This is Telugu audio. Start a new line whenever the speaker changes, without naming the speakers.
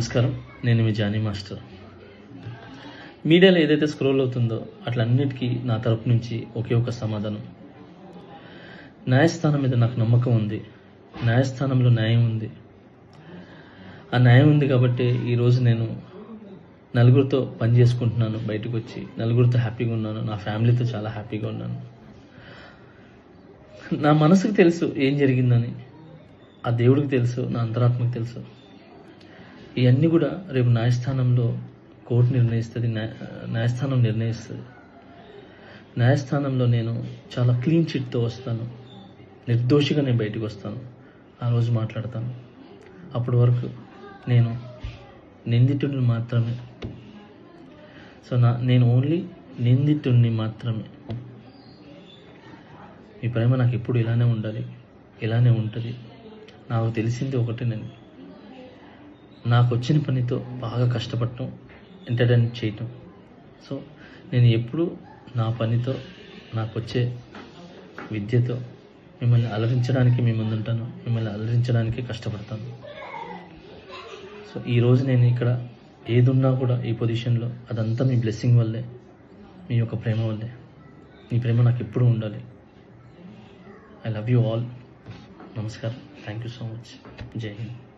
నమస్కారం. నేను మీ జానీ మాస్టర్. మీడియాలో ఏదైతే స్క్రోల్ అవుతుందో అట్లన్నిటికీ నా తరపు నుంచి ఒకే ఒక సమాధానం. న్యాయస్థానం మీద నాకు నమ్మకం ఉంది. న్యాయస్థానంలో న్యాయం ఉంది. ఆ న్యాయం ఉంది కాబట్టి ఈరోజు నేను నలుగురితో పని చేసుకుంటున్నాను. బయటకు వచ్చి నలుగురితో హ్యాపీగా ఉన్నాను. నా ఫ్యామిలీతో చాలా హ్యాపీగా ఉన్నాను. నా మనసుకు తెలుసు ఏం జరిగిందని, ఆ దేవుడికి తెలుసు, నా అంతరాత్మకు తెలుసు. ఇవన్నీ కూడా రేపు న్యాయస్థానంలో కోర్టు నిర్ణయిస్తుంది, న్యాయస్థానం నిర్ణయిస్తుంది. న్యాయస్థానంలో నేను చాలా క్లీన్ చిట్తో వస్తాను. నిర్దోషిగా నేను బయటకు వస్తాను. ఆ రోజు మాట్లాడతాను. అప్పటి వరకు నేను నిందితుడిని మాత్రమే. సో నేను ఓన్లీ నిందితుడిని మాత్రమే. మీ ప్రేమ నాకు ఎప్పుడు ఇలానే ఉండాలి, ఇలానే ఉంటుంది. నాకు తెలిసింది ఒకటి, నాకు వచ్చిన పనితో బాగా కష్టపడటం, ఎంటర్టైన్ చేయటం. సో నేను ఎప్పుడు నా పనితో, నాకు వచ్చే విద్యతో మిమ్మల్ని అలరించడానికి మీ ముందుంటాను. మిమ్మల్ని అలరించడానికి కష్టపడతాను. సో ఈరోజు నేను ఇక్కడ ఏదున్నా కూడా ఈ పొజిషన్లో అదంతా మీ బ్లెస్సింగ్ వల్లే, మీ యొక్క ప్రేమ వల్లే. మీ ప్రేమ నాకు ఎప్పుడూ ఉండాలి. I love you all. నమస్కారం. Thank you so much. Jai Hind.